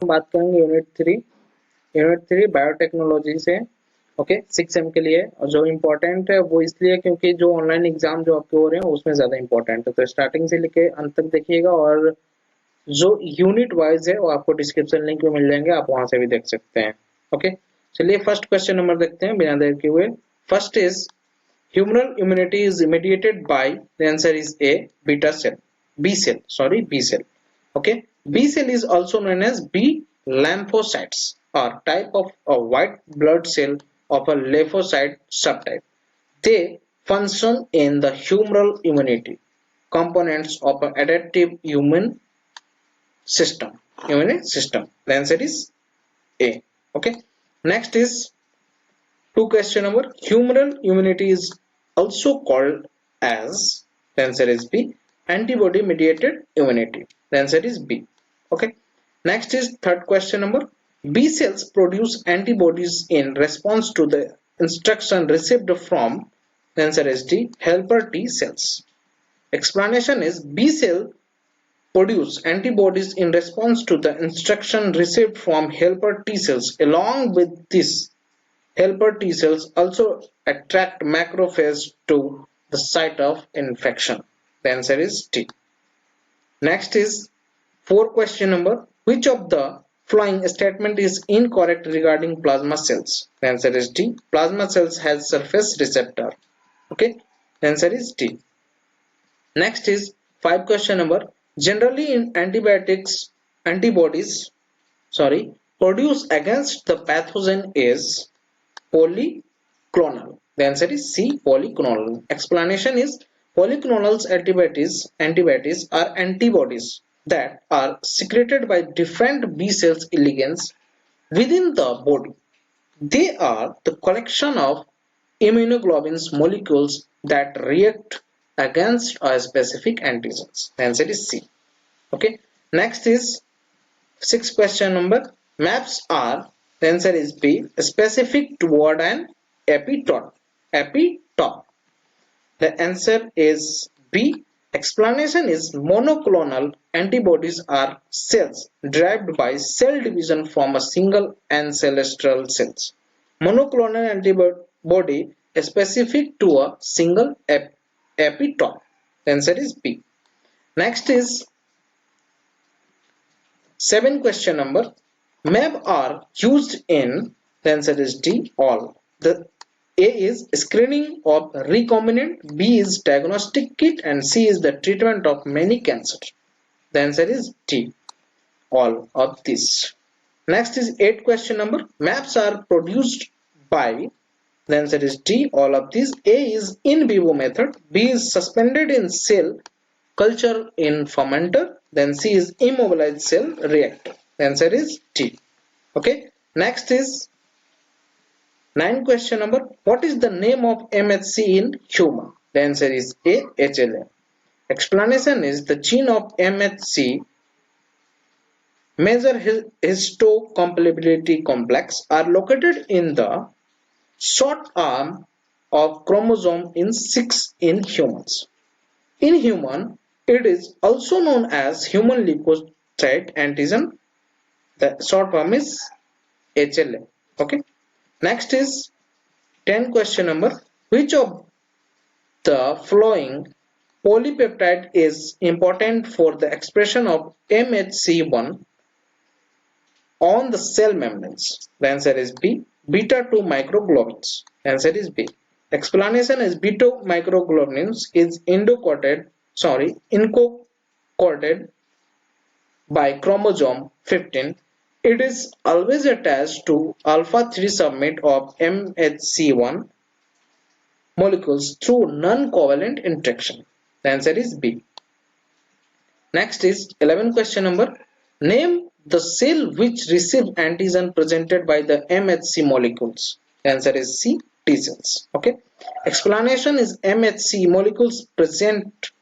बात करेंगे unit 3 biotechnology से। ओके 6 के लिए, और जो इम्पोर्टेंट है वो इसलिए क्योंकि जो ऑनलाइन एग्जाम जो आपके हो रहे हैं उसमें ज्यादा इम्पोर्टेंट है, तो स्टार्टिंग से लेके अंत तक देखिएगा। और जो यूनिट वाइज है वो आपको डिस्क्रिप्शन लिंक में मिल जाएंगे, आप वहां से भी देख सकते हैं। ओके चलिए फर्स्ट क्वेश्चन नंबर देखते हैं बिना देर के हुए। First is humoral immunity is mediated by, the answer is A, beta cell, B cell. Okay, B cell is also known as B lymphocytes, or type of a white blood cell of a lymphocyte subtype. They function in the humoral immunity components of an adaptive immune system. The answer is A. Okay, next is two question number. Humoral immunity is also called as, the answer is B, antibody mediated immunity. The answer is B. Okay. Next is third question number. B cells produce antibodies in response to the instruction received from, the answer is D, helper T cells. Explanation is B cell produce antibodies in response to the instruction received from helper T cells. Along with this, helper T cells also attract macrophages to the site of infection. The answer is T. Next is question number. Which of the following statement is incorrect regarding plasma cells? The answer is D. Plasma cells has surface receptor. Okay. The answer is D. Next is question number. Generally in antibodies produced against the pathogen is polyclonal. The answer is C, polyclonal. Explanation is polyclonal antibodies are antibodies that are secreted by different B cells ligands within the body. They are the collection of immunoglobulins molecules that react against a specific antigens. The answer is C. Okay. Next is question number. Maps are, the answer is B, specific toward an epitope. The answer is B. Explanation is monoclonal antibodies are cells derived by cell division from a single ancestral cells. Monoclonal antibody is specific to a single epitope. The answer is B. Next is question number. MAB are used in, the answer is D, all. The A is screening of recombinant, B is diagnostic kit, and C is the treatment of many cancers. The answer is D, all of this. Next is question number. MABs are produced by, the answer is D, all of these. A is in vivo method, B is suspended in cell culture in fermenter, then C is immobilized cell reactor. The answer is D. Okay. Next is question number. What is the name of MHC in human? The answer is A, HLA. Explanation is the gene of MHC major histocompatibility complex are located in the short arm of chromosome in 6 in humans. In human, it is also known as human leukocyte antigen. The short form is HLA. Okay. Next is question number. Which of the following polypeptide is important for the expression of MHC1 on the cell membranes? The answer is B. Beta 2 microglobulins. The answer is B. Explanation is beta microglobulins is encoded by chromosome 15. It is always attached to alpha 3 subunit of MHC1 molecules through non-covalent interaction. The answer is B. Next is question number. Name the cell which receives antigen presented by the MHC molecules. The answer is C, T cells. Okay. Explanation is MHC molecules processed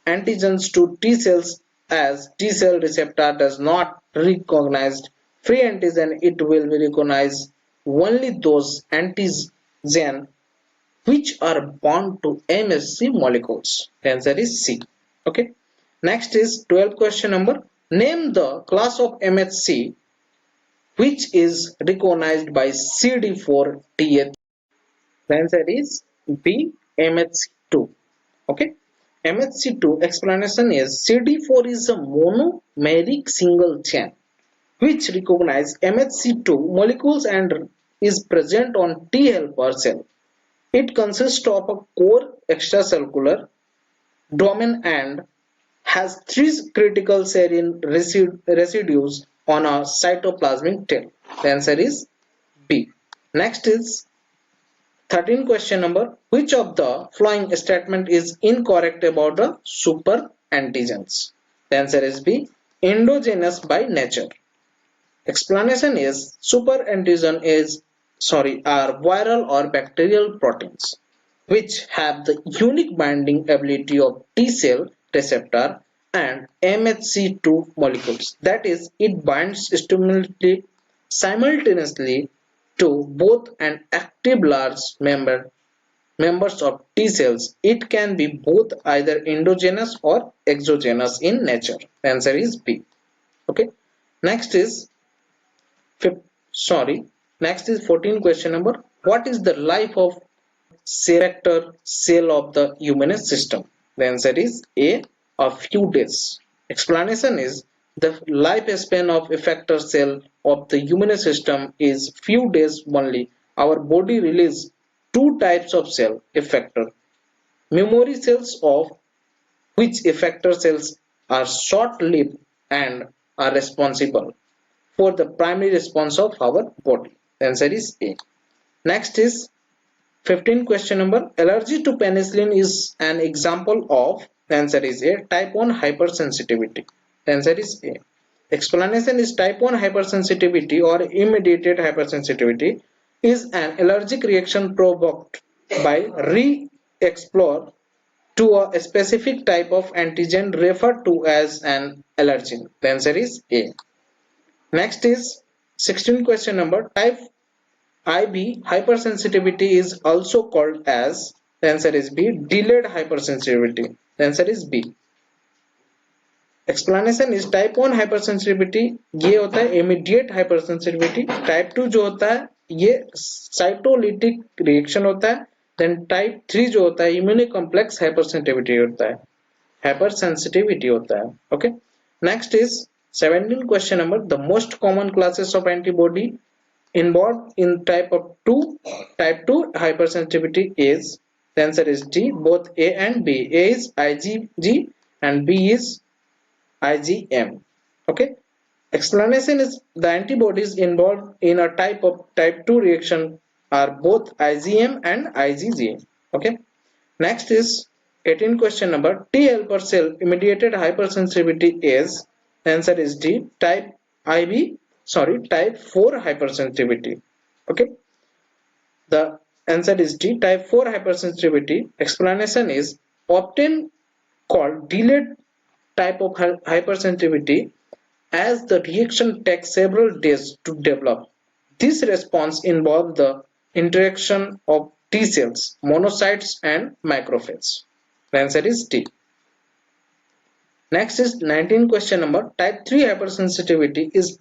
antigens to T cells as T cell receptor does not recognize free antigen. It will recognize only those antigen which are bound to MHC molecules. The answer is C. Okay. Next is question number. Name the class of MHC which is recognized by CD4 TH. The answer is B, MHC2. Okay. MHC2 explanation is CD4 is a monomeric single chain which recognize MHC2 molecules and is present on T helper cell. It consists of a core extracellular domain and has three critical serine residues on a cytoplasmic tail. The answer is B. Next is 13 question number. Which of the following statement is incorrect about the super antigens? The answer is B. Endogenous by nature. Explanation is super antigen are viral or bacterial proteins which have the unique binding ability of T cell receptor and MHC2 molecules. That is, it binds simultaneously to both an active large members of T cells. It can be both either endogenous or exogenous in nature. The answer is B. Okay. Next is Next is 14 question number. What is the life of effector cell of the immune system? The answer is a few days. Explanation is the lifespan of effector cell of the immune system is few days only. Our body releases two types of cell effector. Memory cells of which effector cells are short-lived and are responsible for the primary response of our body. The answer is A. Next is 15 question number. Allergy to penicillin is an example of, the answer is A, type 1 hypersensitivity. The answer is A. Explanation is type 1 hypersensitivity or mediated hypersensitivity is an allergic reaction provoked by re-explore to a specific type of antigen referred to as an allergen. The answer is A. Next is 16 question number. Type IB hypersensitivity is also called as, the answer is B, delayed hypersensitivity. The answer is B. Explanation is type 1 hypersensitivity ये होता है immediate hypersensitivity. Type 2 जो होता है ये cytolytic reaction होता है. Then type 3 जो होता है immunocomplex hypersensitivity होता है. Hypersensitivity होता है. Okay. Next is 17 question number. The most common classes of antibody involved in type 2 hypersensitivity is, the answer is D, both A and B. A is IgG and B is IgM. Okay. Explanation is the antibodies involved in a type 2 reaction are both IgM and IgG. Okay. Next is 18 question number. T helper cell mediated hypersensitivity is, the answer is D, type 4 hypersensitivity. Okay. The answer is D, type 4 hypersensitivity. Explanation is often called delayed type of hypersensitivity as the reaction takes several days to develop. This response involves the interaction of T cells, monocytes and macrophages. The answer is D. Next is 19 question number. Type 3 hypersensitivity is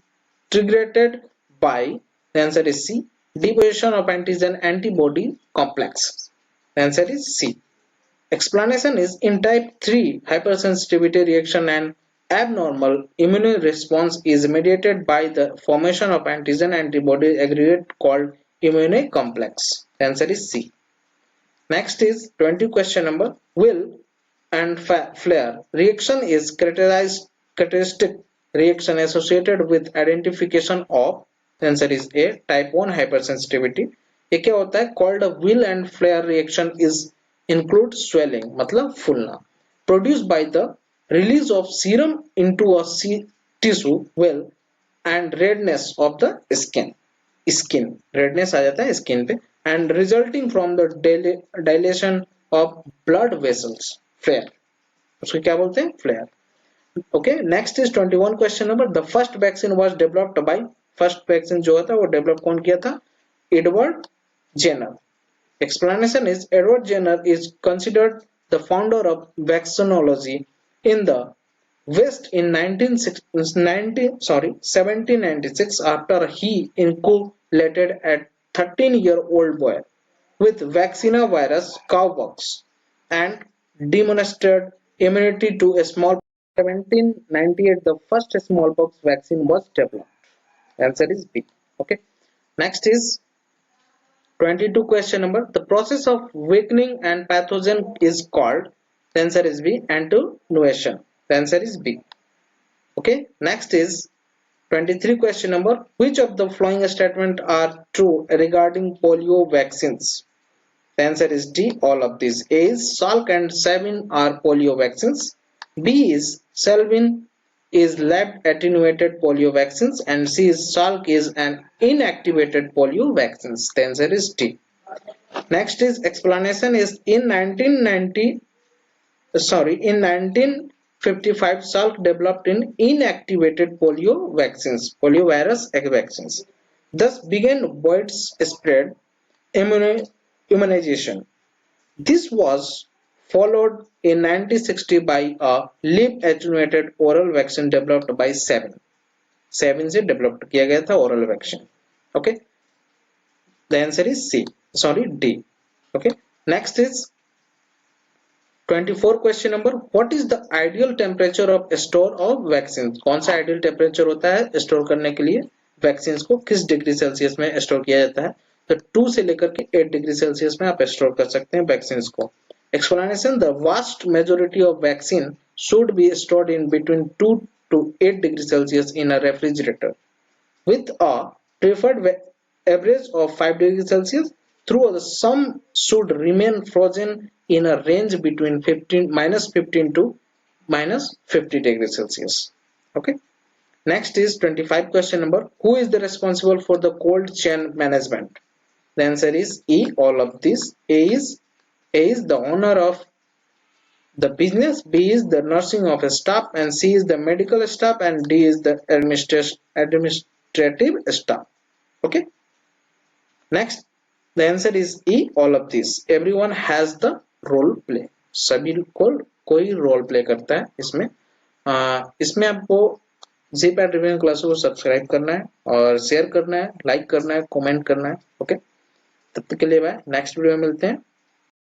triggered by, the answer is C, deposition of antigen-antibody complex. The answer is C. Explanation is in type 3 hypersensitivity reaction an abnormal immune response is mediated by the formation of antigen-antibody aggregate called immune complex. The answer is C. Next is 20 question number. Wheal and flare reaction is characteristic reaction associated with identification of, the answer is A, type 1 hypersensitivity. ये क्या होता है? Called a Wheal and flare reaction is include swelling मतलब फूलना produced by the release of serum into a tissue well and redness of the skin redness आ जाता है skin पे and resulting from the dilation of blood vessels flare उसको क्या बोलते हैं? Flare. Okay, next is 21 question number. The first vaccine was developed by, first vaccine जो था वो develop कौन किया था? Edward Jenner. Explanation is Edward Jenner is considered the founder of vaccinology in the West in 1796 after he inoculated a 13-year-old boy with vaccinia virus cowpox and demonstrated immunity to a smallpox. 1798 the first smallpox vaccine was developed. Answer is B. Okay. Next is 22 question number. The process of weakening and pathogen is called. The answer is B. Attenuation. The answer is B. Okay. Next is 23 question number. Which of the following statement are true regarding polio vaccines? The answer is D. All of these. A is Salk and Sabin are polio vaccines. B is Selvin is lab attenuated polio vaccines, and C is Salk is an inactivated polio vaccines. The answer is D. Next is explanation is in 1955 Salk developed in inactivated polio vaccines, poliovirus vaccines. Thus began widespread immunization. This was followed in 1960 by a lip attenuated oral vaccine developed by Sabin. Sabin से developed किया गया था oral vaccine. Okay, the answer is C. Sorry, D. Okay, next is 24 question number. What is the ideal temperature of store of vaccines? कौन सा ideal temperature होता है store करने के लिए vaccines को किस डिग्री सेल्सियस में store किया जाता है? तो 2 से लेकर के 8 डिग्री सेल्सियस में आप store कर सकते हैं vaccines को. Explanation: the vast majority of vaccine should be stored in between 2 to 8 degrees Celsius in a refrigerator with a preferred average of 5 degrees Celsius. Through some should remain frozen in a range between -15 to -50 degrees Celsius. Okay. Next is 25 question number. Who is the responsible for the cold chain management? The answer is E. All of these. A is the owner of the business, B is the nursing of a staff, and C is the medical staff, and D is the administrative staff. Okay. Next, the answer is E. All of these. Everyone has the role play. सभी को कोई role play करता है इसमें. इसमें आपको Zpad revision classes को subscribe करना है और शेयर करना है, लाइक करना है, कमेंट करना है. ओके, तब तक के लिए बाय. नेक्स्ट वीडियो में मिलते हैं.